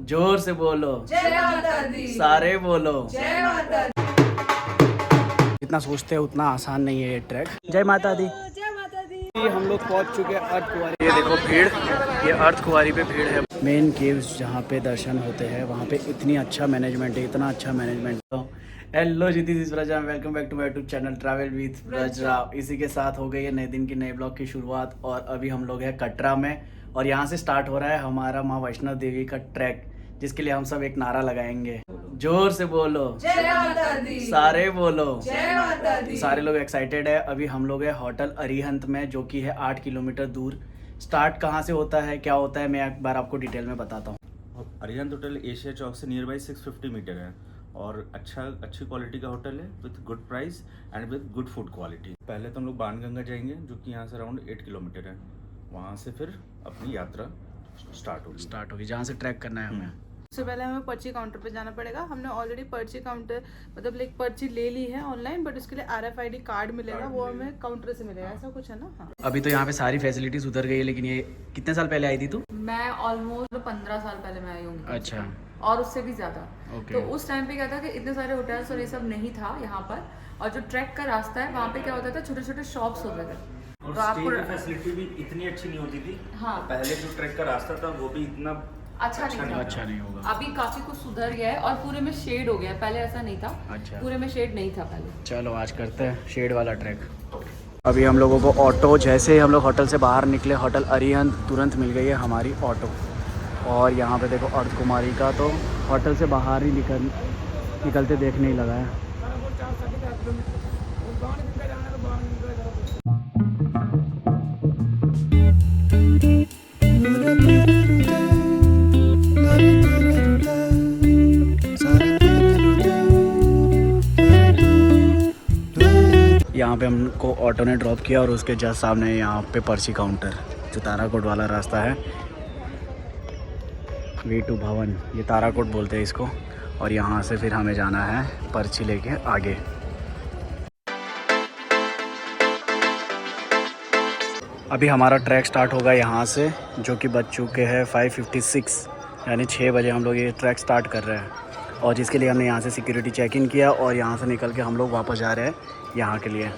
जोर से बोलो जय माता दी। सारे बोलो जय माता दी। जितना सोचते हैं उतना आसान नहीं है ये ट्रैक। जय माता दी। जय माता दी। हम लोग पहुंच चुके हैं अर्थ कुंवारी। ये देखो भीड़, ये अर्थ कुंवारी पे भीड़ है। मेन केव्स जहाँ पे दर्शन होते हैं वहाँ पे इतनी अच्छा मैनेजमेंट है, इतना अच्छा management. Hello ji, this is Braj, welcome back to my YouTube channel travel with Braj Rao. इसी के साथ हो गई है नए दिन की नए ब्लॉग की शुरुआत और अभी हम लोग हैं कटरा में और यहाँ से स्टार्ट हो रहा है हमारा माँ वैष्णो देवी का ट्रैक, जिसके लिए हम सब एक नारा लगाएंगे। जोर से बोलो जय माता दी। सारे बोलो जय माता दी। सारे लोग एक्साइटेड है। अभी हम लोग है होटल अरिहंत में, जो कि है 8 किलोमीटर दूर। स्टार्ट कहाँ से होता है, क्या होता है, मैं एक बार आपको डिटेल में बताता हूँ। अरिहंत होटल एशिया चौक से नियर बाई 650 मीटर है और अच्छी क्वालिटी का होटल है with good price and with good food quality. पहले तो हम लोग बाणगंगा जाएंगे, जो कि यहाँ से अराउंड 8 किलोमीटर है। वहाँ से फिर अपनी यात्रा स्टार्ट होगी जहाँ से ट्रैक करना है हमें। सबसे पहले हमें पर्ची काउंटर पे जाना पड़ेगा। हमने ऑलरेडी पर्ची काउंटर मतलब लाइक पर्ची ले ली है ऑनलाइन, बट उसके लिए RFID कार्ड मिलेगा, वो हमें काउंटर से मिलेगा, ऐसा कुछ है ना। हाँ, अभी तो यहाँ पे सारी फैसिलिटीज उतर गई है, लेकिन ये कितने साल पहले आई थी तू? मैं ऑलमोस्ट 15 साल पहले मैं आई हूँ। अच्छा, और उससे भी ज्यादा। ओके। तो उस टाइम पे क्या था कि इतने सारे होटल्स और ये सब नहीं था यहाँ पर, और जो ट्रैक का रास्ता है वहाँ पे क्या होता था, छोटे छोटे शॉप्स होते थे। और तो आपको फैसिलिटी भी इतनी अच्छी नहीं होती थी। हाँ। पहले जो ट्रैक का रास्ता था वो भी इतना अच्छा नहीं होगा। अभी काफी कुछ सुधर गया है और पूरे में शेड हो गया है, पहले ऐसा नहीं था। अच्छा। पूरे में शेड नहीं था पहले। चलो आज करते हैं शेड वाला ट्रैक। अभी हम लोगों को ऑटो, जैसे ही हम लोग होटल से बाहर निकले, होटल अरिहंत, तुरंत मिल गई है हमारी ऑटो। और यहाँ पे देखो अर्थ कुमारी का तो होटल से बाहर ही निकलते देखने ही लगा है। यहाँ पे हमको ऑटो ने ड्रॉप किया और उसके जस्ट सामने यहाँ पे पर्ची काउंटर, जो ताराकोट वाला रास्ता है, V2 भवन, ये ताराकोट बोलते हैं इसको। और यहाँ से फिर हमें जाना है पर्ची लेके आगे। अभी हमारा ट्रैक स्टार्ट होगा यहाँ से, जो कि बज चुके हैं 5:56, यानी 6 बजे हम लोग ये ट्रैक स्टार्ट कर रहे हैं। और जिसके लिए हमने यहाँ से सिक्योरिटी चेक इन किया और यहाँ से निकल के हम लोग वापस जा रहे हैं यहाँ के लिए।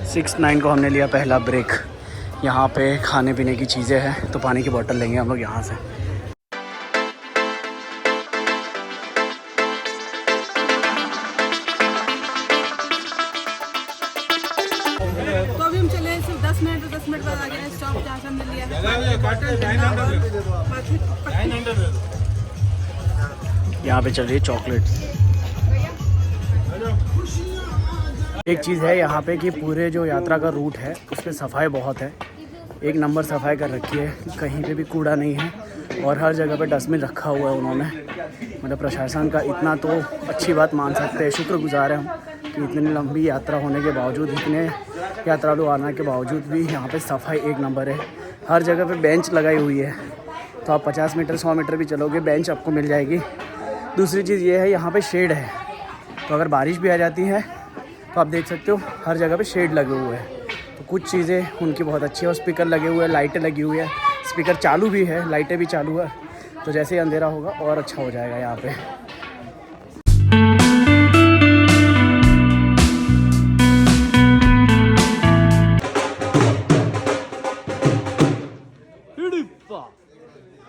सिक्स 9 को हमने लिया पहला ब्रेक। यहाँ पे खाने पीने की चीज़ें हैं, तो पानी की बोतल लेंगे हम लोग यहाँ से। तो अभी हम चले सिर्फ 10 मिनट बाद आ गए स्टॉप जहाँ से हमने लिया है। यहाँ पे चल रही है चॉकलेट्स। एक चीज़ है यहाँ पे कि पूरे जो यात्रा का रूट है उस पर सफाई बहुत है, एक नंबर सफाई कर रखी है, कहीं पे भी कूड़ा नहीं है और हर जगह पे डस्टबिन रखा हुआ है उन्होंने। मतलब प्रशासन का इतना तो अच्छी बात मान सकते हैं, शुक्रगुजार हैं हम कि इतनी लंबी यात्रा होने के बावजूद, इतने यात्रालु आने के बावजूद भी यहाँ पे सफाई एक नंबर है। हर जगह पे बेंच लगाई हुई है, तो आप 50 मीटर 100 मीटर भी चलोगे बेंच आपको मिल जाएगी। दूसरी चीज़ ये है यहाँ पे शेड है, तो अगर बारिश भी आ जाती है तो आप देख सकते हो हर जगह पे शेड लगे हुए हैं। तो कुछ चीज़ें उनकी बहुत अच्छी है। और स्पीकर लगे हुए हैं, लाइटें लगी हुई है, स्पीकर चालू भी है, लाइटें भी चालू है। तो जैसे ही अंधेरा होगा और अच्छा हो जाएगा यहाँ पे।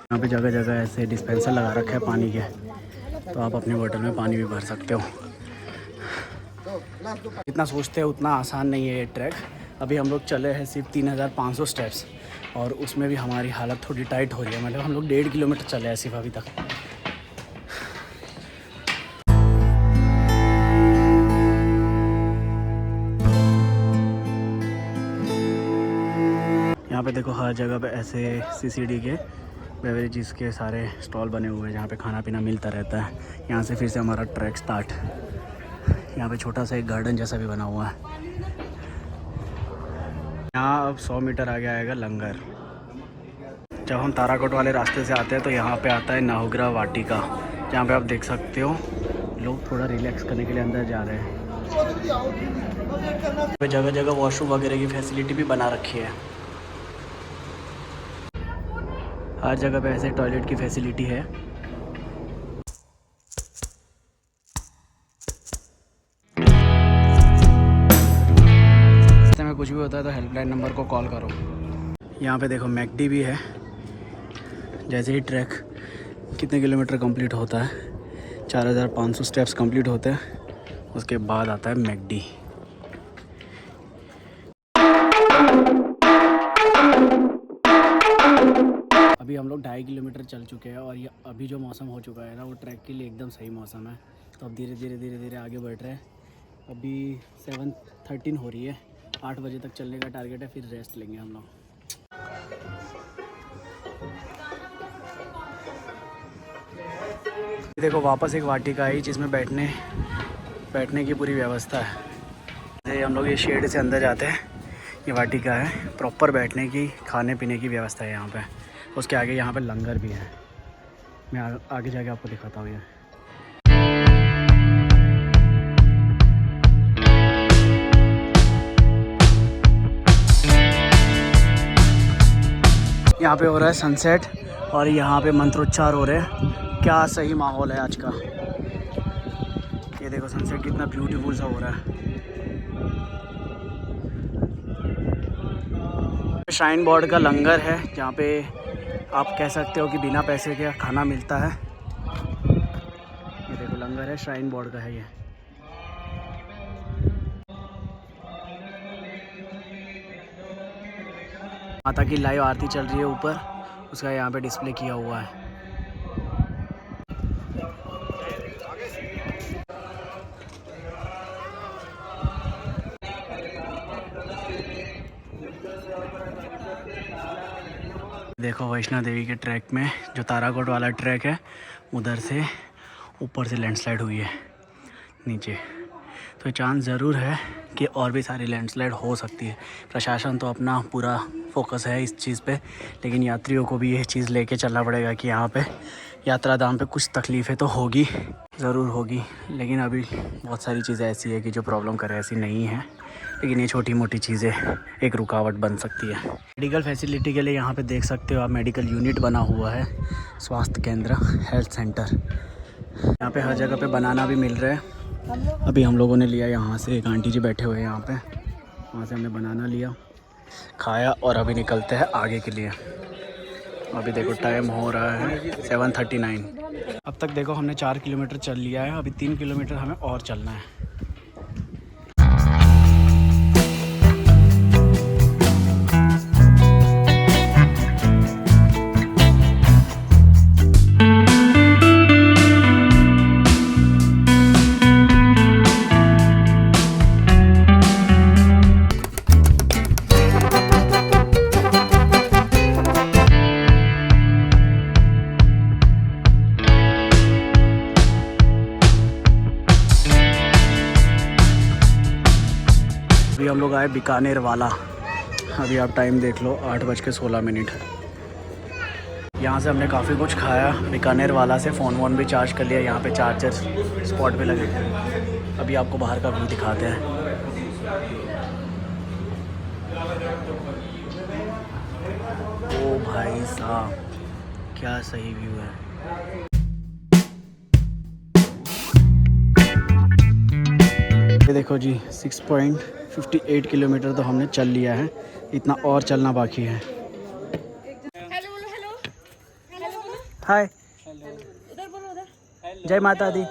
यहाँ पे जगह जगह ऐसे डिस्पेंसर लगा रखे हैं पानी के, तो आप अपनी बोतल में पानी भी भर सकते हो। जितना सोचते हैं उतना आसान नहीं है ये ट्रैक। अभी हम लोग चले हैं सिर्फ 3500 स्टेप्स और उसमें भी हमारी हालत थोड़ी टाइट हो रही है। मतलब हम लोग 1.5 किलोमीटर चले हैं सिर्फ अभी तक। यहाँ पे देखो हर जगह पे ऐसे CCD के बेवरेजेस के सारे स्टॉल बने हुए हैं जहाँ पे खाना पीना मिलता रहता है। यहाँ से फिर से हमारा ट्रैक स्टार्ट। यहाँ पे छोटा सा एक गार्डन जैसा भी बना हुआ है। यहाँ अब 100 मीटर आगे आएगा लंगर। जब हम ताराकोट वाले रास्ते से आते हैं तो यहाँ पे आता है नाहुग्रा वाटिका। जहाँ पे आप देख सकते हो लोग थोड़ा रिलैक्स करने के लिए अंदर जा रहे हैं। जगह जगह वॉशरूम वगैरह की फैसिलिटी भी बना रखी है। हर जगह पे ऐसे टॉयलेट की फैसिलिटी है। में कुछ भी होता है तो हेल्पलाइन नंबर को कॉल करो। यहाँ पे देखो मैकडी भी है। जैसे ही ट्रैक कितने किलोमीटर कंप्लीट होता है, 4500 स्टेप्स कंप्लीट होते हैं, उसके बाद आता है मैकडी। अभी हम लोग 2.5 किलोमीटर चल चुके हैं और ये अभी जो मौसम हो चुका है ना, वो ट्रैक के लिए एकदम सही मौसम है। तो अब धीरे धीरे आगे बढ़ रहे हैं। अभी 7:13 हो रही है। 8 बजे तक चलने का टारगेट है, फिर रेस्ट लेंगे हम लोग। देखो वापस एक वाटिका आई जिसमें बैठने की पूरी व्यवस्था है। हम लोग ये शेड से अंदर जाते हैं। ये वाटिका है, प्रॉपर बैठने की, खाने पीने की व्यवस्था है यहाँ पे। उसके आगे यहाँ पे लंगर भी है। मैं आगे जाके आपको दिखाता हूँ। ये यहाँ पे हो रहा है सनसेट और यहाँ पे मंत्रोच्चार हो रहे हैं। क्या सही माहौल है आज का। ये देखो सनसेट कितना ब्यूटीफुल सा हो रहा है। श्राइन बोर्ड का लंगर है जहाँ पे आप कह सकते हो कि बिना पैसे के खाना मिलता है। ये देखो लंगर है, श्राइन बोर्ड का है ये। माता की लाइव आरती चल रही है ऊपर, उसका यहाँ पे डिस्प्ले किया हुआ है। देखो वैष्णो देवी के ट्रैक में जो ताराकोट वाला ट्रैक है, उधर से ऊपर से लैंडस्लाइड हुई है नीचे। तो चांस ज़रूर है कि और भी सारी लैंडस्लाइड हो सकती है। प्रशासन तो अपना पूरा फोकस है इस चीज़ पे, लेकिन यात्रियों को भी यह चीज़ लेके चलना पड़ेगा कि यहाँ पे यात्रा धाम पे कुछ तकलीफ़ें तो होगी, ज़रूर होगी। लेकिन अभी बहुत सारी चीज़ें ऐसी है कि जो प्रॉब्लम करे ऐसी नहीं है, लेकिन ये छोटी मोटी चीज़ें एक रुकावट बन सकती है। मेडिकल फैसिलिटी के लिए यहाँ पे देख सकते हो आप, मेडिकल यूनिट बना हुआ है, स्वास्थ्य केंद्र, हेल्थ सेंटर। यहाँ पे हर जगह पे बनाना भी मिल रहा है। अभी हम लोगों ने लिया यहाँ से, एक आंटी जी बैठे हुए हैं यहाँ पे, वहाँ से हमने बनाना लिया, खाया और अभी निकलते हैं आगे के लिए। अभी देखो टाइम हो रहा है 7:39। अब तक देखो हमने 4 किलोमीटर चल लिया है, अभी 3 किलोमीटर हमें और चलना है। अभी हम लोग आए बीकानेर वाला। अभी आप टाइम देख लो, 8:16। यहाँ से हमने काफ़ी कुछ खाया। बीकानेर वाला से फ़ोन वोन भी चार्ज कर लिया। यहाँ पे चार्जर स्पॉट पे लगे थे। अभी आपको बाहर का व्यू दिखाते हैं। ओ भाई साहब, क्या सही व्यू है। ये देखो जी, 6.58 किलोमीटर तो हमने चल लिया है, इतना और चलना बाकी है। हाय, जय माता दी।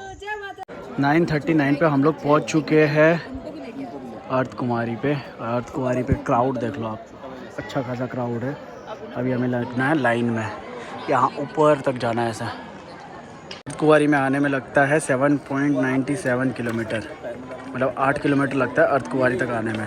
9:39 पे हम लोग पहुंच चुके हैं अर्थ कुमारी पे। अर्थ कुमारी पे क्राउड देख लो आप, अच्छा खासा क्राउड है। अभी हमें लगना है लाइन में, यहाँ ऊपर तक जाना है। ऐसा अर्थ कुमारी में आने में लगता है 7.97 किलोमीटर, मतलब 8 किलोमीटर लगता है अर्थ कुमारी तक आने में।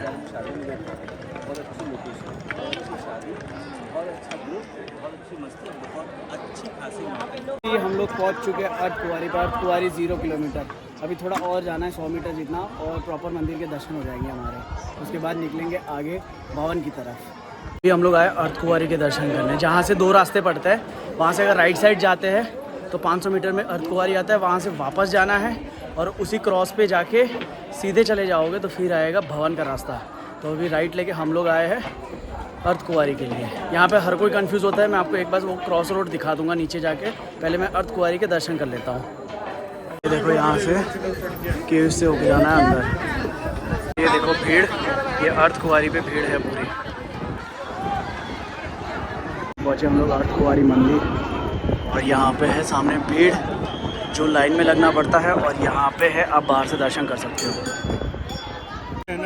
हम लोग पहुंच चुके हैं अर्थ कुमारी पर। अर्थ कुमारी 0 किलोमीटर, अभी थोड़ा और जाना है 100 मीटर जितना, और प्रॉपर मंदिर के दर्शन हो जाएंगे हमारे। उसके बाद निकलेंगे आगे भवन की तरफ। अभी हम लोग आए अर्थ कुमारी के दर्शन करने, जहाँ से 2 रास्ते पड़ते हैं। वहाँ से अगर राइट साइड जाते हैं तो 500 मीटर में अर्धकुंवारी आता है, वहाँ से वापस जाना है और उसी क्रॉस पे जाके सीधे चले जाओगे तो फिर आएगा भवन का रास्ता। तो अभी राइट लेके हम लोग आए हैं अर्धकुंवारी के लिए। यहाँ पे हर कोई कंफ्यूज होता है, मैं आपको एक बार वो क्रॉस रोड दिखा दूंगा नीचे जाके। पहले मैं अर्धकुंवारी के दर्शन कर लेता हूँ। ये देखो यहाँ से केव से होके जाना है अंदर। ये देखो भीड़, ये अर्धकुंवारी पे भीड़ है पूरी। पहुँचे हम लोग अर्धकुंवारी मंदिर और यहाँ पे है सामने भीड़, जो लाइन में लगना पड़ता है। और यहाँ पे है आप बाहर से दर्शन कर सकते हो।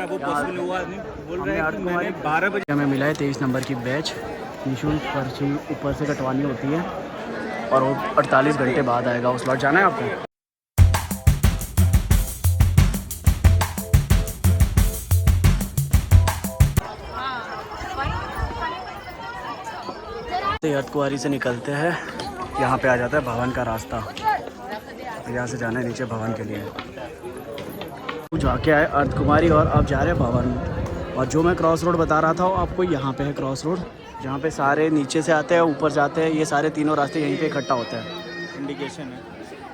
वो पॉसिबल हुआ नहीं, बोल रहे हैं कि मैंने 12 बजे हमें मिला है 23 नंबर की बैच। निःशुल्क पर्ची ऊपर से कटवानी होती है और वो 48 घंटे बाद आएगा। उस बार जाना है आपको। अर्धकुंवारी से निकलते हैं, यहाँ पे आ जाता है भवन का रास्ता। यहाँ से जाना है नीचे भवन के लिए। जाके आए अर्धकुंवारी और अब जा रहे हैं भवन। और जो मैं क्रॉस रोड बता रहा था वो आपको यहाँ पे है क्रॉस रोड, जहाँ पे सारे नीचे से आते हैं ऊपर जाते हैं। ये सारे तीनों रास्ते यहीं पे इकट्ठा होते हैं। इंडिकेशन है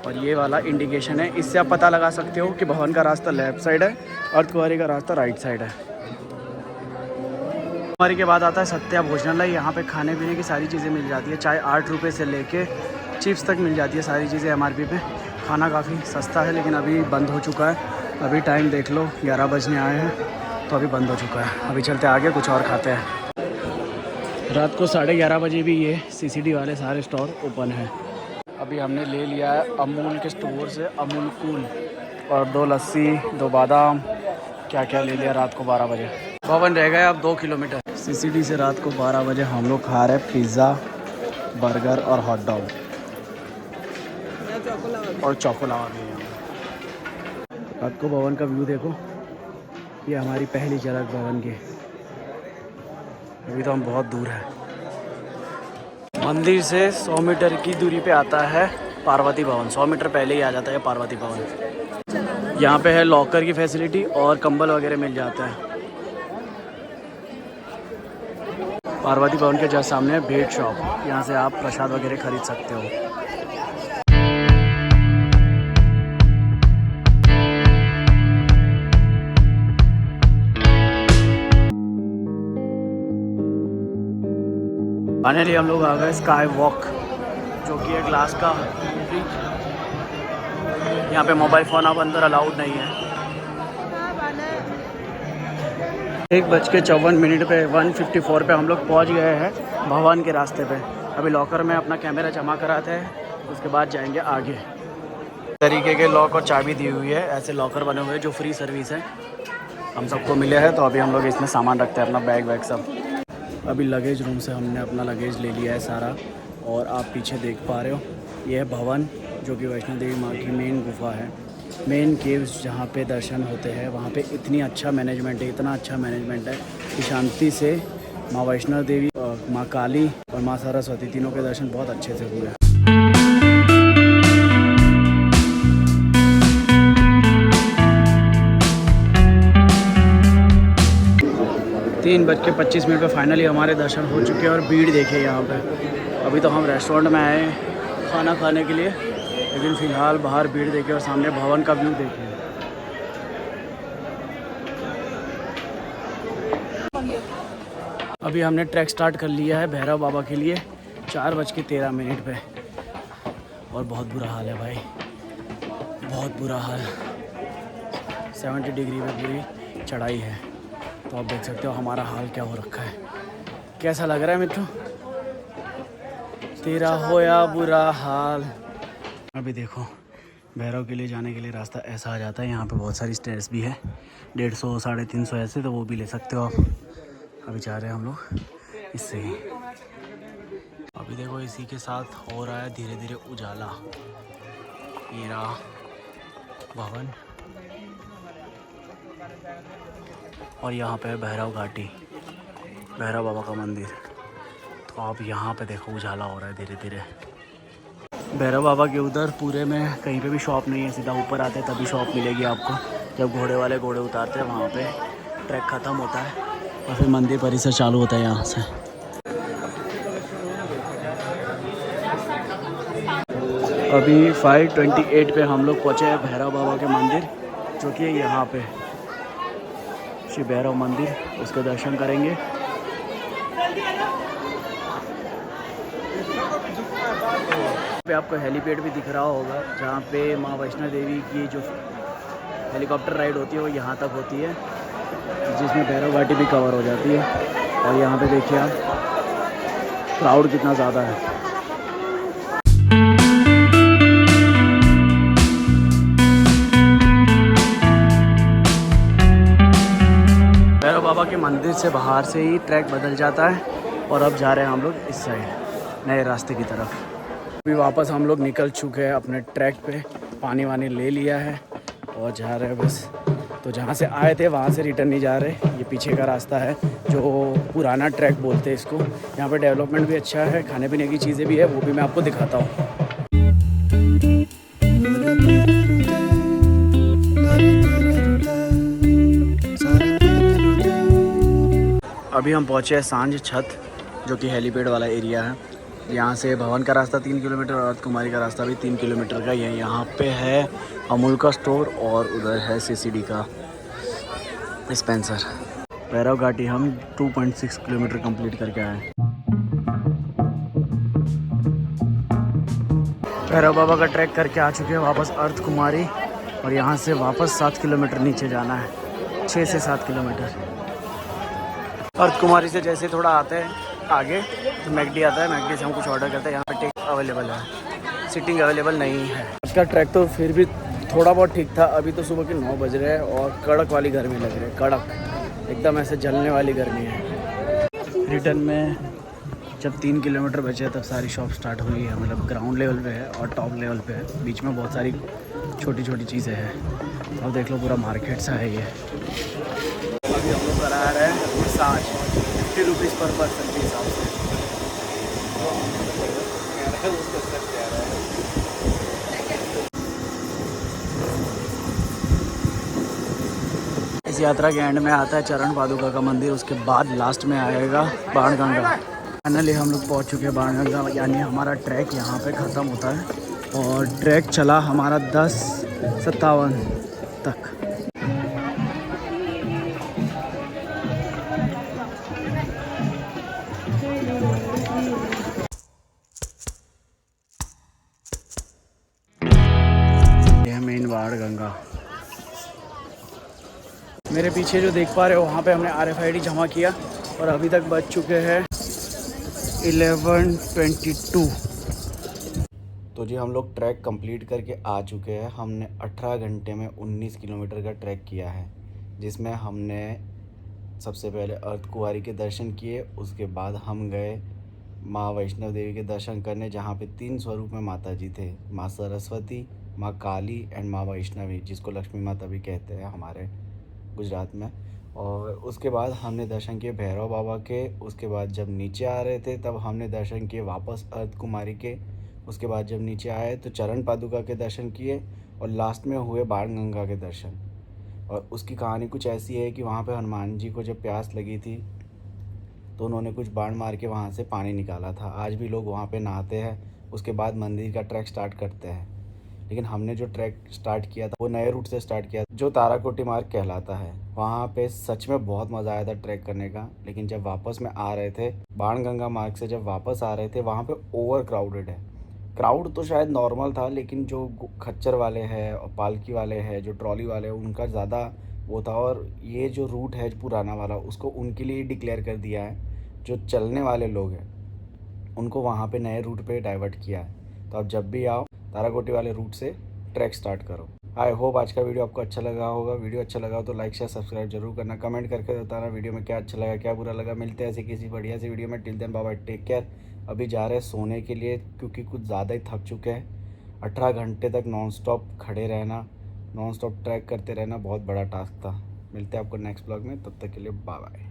और ये वाला इंडिकेशन है, इससे आप पता लगा सकते हो कि भवन का रास्ता लेफ्ट साइड है, अर्धकुंवारी का रास्ता राइट साइड है। अर्धकुंवारी के बाद आता है सत्या भोजनालय। यहाँ पे खाने पीने की सारी चीज़ें मिल जाती है। चाय 8 रुपये से लेके चिप्स तक मिल जाती है, सारी चीज़ें MRP पे। खाना काफ़ी सस्ता है, लेकिन अभी बंद हो चुका है। अभी टाइम देख लो 11 बजने आए हैं तो अभी बंद हो चुका है। अभी चलते आगे, कुछ और खाते हैं। रात को 11:30 बजे भी ये CCD वाले सारे स्टोर ओपन हैं। अभी हमने ले लिया है अमूल के स्टोर से अमूल कूल और 2 लस्सी 2 बादाम, क्या क्या ले लिया रात को 12 बजे। भवन रह गए अब 2 किलोमीटर। CCD से रात को 12 बजे हम लोग खा रहे हैं पिज़्ज़ा, बर्गर और हॉट डॉग और चॉकोलावा भी है। रात को भवन का व्यू देखो, ये हमारी पहली झलक भवन की। अभी तो हम बहुत दूर है। मंदिर से 100 मीटर की दूरी पे आता है पार्वती भवन। 100 मीटर पहले ही आ जाता है पार्वती भवन। यहाँ पे है लॉकर की फैसिलिटी और कंबल वगैरह मिल जाता है। पार्वती भवन के जस्ट सामने है भेट शॉप, यहाँ से आप प्रसाद वगैरह खरीद सकते हो। फाइनली हम लोग आ गए स्काई वॉक, जो कि है ग्लास का ब्रिज। यहाँ पे मोबाइल फ़ोन अब अंदर अलाउड नहीं है। 1:54 पे 1:54 पे हम लोग पहुँच गए हैं भवन के रास्ते पे। अभी लॉकर में अपना कैमरा जमा कराते हैं, उसके बाद जाएंगे आगे। तरीके के लॉक और चाबी दी हुई है, ऐसे लॉकर बने हुए हैं जो फ्री सर्विस है, हम सबको मिले हैं। तो अभी हम लोग इसमें सामान रखते हैं, अपना बैग वैग सब। अभी लगेज रूम से हमने अपना लगेज ले लिया है सारा। और आप पीछे देख पा रहे हो, ये है भवन, जो कि वैष्णो देवी माँ की मेन गुफा है, मेन केव्स जहाँ पे दर्शन होते हैं। वहाँ पे इतनी अच्छा मैनेजमेंट है, इतना अच्छा मैनेजमेंट है कि शांति से माँ वैष्णो देवी, माँ काली और माँ सरस्वती तीनों के दर्शन बहुत अच्छे से हुए। 3:25 पे फाइनली हमारे दर्शन हो चुके हैं। और भीड़ देखिए यहाँ पे। अभी तो हम रेस्टोरेंट में आए हैं खाना खाने के लिए, लेकिन फ़िलहाल बाहर भीड़ देखिए और सामने भवन का व्यू देखिए। अभी हमने ट्रैक स्टार्ट कर लिया है भैरव बाबा के लिए 4:13 पे। और बहुत बुरा हाल है भाई, बहुत बुरा हाल। 70 डिग्री पे पूरी चढ़ाई है, तो आप देख सकते हो हमारा हाल क्या हो रखा है। कैसा लग रहा है मित्रों, तेरा होया बुरा हाल। अभी देखो भैरव के लिए जाने के लिए रास्ता ऐसा आ जाता है। यहाँ पे बहुत सारी स्टेयर्स भी है, 150 350 ऐसे, तो वो भी ले सकते हो आप। अभी जा रहे हैं हम लोग इससे ही। अभी देखो इसी के साथ हो रहा है धीरे धीरे उजाला। मेरा भवन और यहाँ पे है भैरव घाटी, भैरव बाबा का मंदिर। तो आप यहाँ पे देखो उजाला हो रहा है धीरे धीरे। भैरव बाबा के उधर पूरे में कहीं पे भी शॉप नहीं है, सीधा ऊपर आते हैं तभी शॉप मिलेगी आपको। जब घोड़े वाले घोड़े उतारते हैं वहाँ पे ट्रैक ख़त्म होता है और फिर मंदिर परिसर चालू होता है यहाँ से। अभी 5:28 पे हम लोग पहुँचे हैं भैरव बाबा के मंदिर, जो कि यहाँ पे श्री भैरव मंदिर, उसके दर्शन करेंगे। पे आपको हेलीपैड भी दिख रहा होगा, जहाँ पे माँ वैष्णो देवी की जो हेलीकॉप्टर राइड होती है वो यहाँ तक होती है, जिसमें भैरव घाटी भी कवर हो जाती है। और यहाँ पे देखिए आप क्राउड कितना ज़्यादा है। भैरव बाबा के मंदिर से बाहर से ही ट्रैक बदल जाता है और अब जा रहे हैं हम लोग इस साइड नए रास्ते की तरफ। अभी वापस हम लोग निकल चुके हैं अपने ट्रैक पे, पानी वानी ले लिया है और जा रहे हैं बस। तो जहाँ से आए थे वहाँ से रिटर्न नहीं जा रहे, ये पीछे का रास्ता है जो पुराना ट्रैक बोलते हैं इसको। यहाँ पे डेवलपमेंट भी अच्छा है, खाने पीने की चीज़ें भी है, वो भी मैं आपको दिखाता हूँ। अभी हम पहुँचे हैं सांझ छत, जो कि हेलीपैड वाला एरिया है। यहाँ से भवन का रास्ता 3 किलोमीटर और अर्थ कुमारी का रास्ता भी 3 किलोमीटर का ही है। यहाँ पे है अमूल का स्टोर और उधर है सीसीडी का डिस्पेंसर। भैरव घाटी हम 2.6 किलोमीटर कंप्लीट करके आए। भैरव बाबा का ट्रैक करके आ चुके हैं वापस अर्थ कुमारी, और यहाँ से वापस 7 किलोमीटर नीचे जाना है, 6 से 7 किलोमीटर। अर्थ कुमारी से जैसे थोड़ा आते हैं आगे तो मैकडी आता है, मैकडी से हम कुछ ऑर्डर करते हैं। यहाँ पे टेक अवेलेबल है, सिटिंग अवेलेबल नहीं है। इसका ट्रैक तो फिर भी थोड़ा बहुत ठीक था। अभी तो सुबह के 9 बज रहे हैं और कड़क वाली गर्मी लग रही है, कड़क एकदम ऐसे जलने वाली गर्मी है। रिटर्न में जब 3 किलोमीटर बचे तब सारी शॉप स्टार्ट हुई है, मतलब ग्राउंड लेवल पे है और टॉप लेवल पे है, बीच में बहुत सारी छोटी छोटी चीज़ें हैं। अब देख लो पूरा मार्केट सा है ये। अभी हम लोग करा रहे हैं मसाज 50 रुपीज़ पर पर्सन के हिसाब से। इस यात्रा के एंड में आता है चरण पादुका का मंदिर, उसके बाद लास्ट में आएगा बाणगंगा। फाइनली हम लोग पहुंच चुके हैं बाणगंगा, यानी हमारा ट्रैक यहाँ पे ख़त्म होता है और ट्रैक चला हमारा 10:57 तक। यह मेन बाणगंगा। मेरे पीछे जो देख पा रहे हो वहाँ पे हमने RFID जमा किया और अभी तक बच चुके हैं 11:22। तो जी हम लोग ट्रैक कंप्लीट करके आ चुके हैं। हमने 18 घंटे में 19 किलोमीटर का ट्रैक किया है, जिसमें हमने सबसे पहले अर्थ कुमारी के दर्शन किए, उसके बाद हम गए माँ वैष्णो देवी के दर्शन करने, जहाँ पे 3 स्वरूप में माता जी थे, माँ सरस्वती, माँ काली एंड माँ वैष्णवी, जिसको लक्ष्मी माता भी कहते हैं हमारे गुजरात में। और उसके बाद हमने दर्शन किए भैरव बाबा के। उसके बाद जब नीचे आ रहे थे तब हमने दर्शन किए वापस अर्थ कुमारी के। उसके बाद जब नीचे आए तो चरण पादुका के दर्शन किए और लास्ट में हुए बाणगंगा के दर्शन। और उसकी कहानी कुछ ऐसी है कि वहाँ पे हनुमान जी को जब प्यास लगी थी तो उन्होंने कुछ बाण मार के वहाँ से पानी निकाला था। आज भी लोग वहाँ पे नहाते हैं, उसके बाद मंदिर का ट्रैक स्टार्ट करते हैं। लेकिन हमने जो ट्रैक स्टार्ट किया था वो नए रूट से स्टार्ट किया जो ताराकोटी मार्ग कहलाता है। वहाँ पे सच में बहुत मज़ा आया था ट्रैक करने का। लेकिन जब वापस में आ रहे थे बाणगंगा मार्ग से, जब वापस आ रहे थे वहाँ पे ओवर क्राउडेड है। क्राउड तो शायद नॉर्मल था, लेकिन जो खच्चर वाले हैं और पालकी वाले हैं, जो ट्रॉली वाले हैं, उनका ज़्यादा वो था। और ये जो रूट है पुराना वाला, उसको उनके लिए डिक्लेयर कर दिया है। जो चलने वाले लोग हैं उनको वहाँ पे नए रूट पे डाइवर्ट किया है। तो अब जब भी आओ ताराकोटी वाले रूट से ट्रैक स्टार्ट करो। आई होप आज का वीडियो आपको अच्छा लगा होगा। वीडियो अच्छा लगा हो तो लाइक शेयर सब्सक्राइब जरूर करना, कमेंट करके बताना वीडियो में क्या अच्छा लगा क्या बुरा लगा। मिलते हैं ऐसे किसी बढ़िया सी वीडियो में। Till then bye bye, take care. अभी जा रहे हैं सोने के लिए क्योंकि कुछ ज़्यादा ही थक चुके हैं। 18 घंटे तक नॉन स्टॉप खड़े रहना, नॉन स्टॉप ट्रैक करते रहना बहुत बड़ा टास्क था। मिलते हैं आपको नेक्स्ट ब्लॉग में, तब तक के लिए बाय बाय।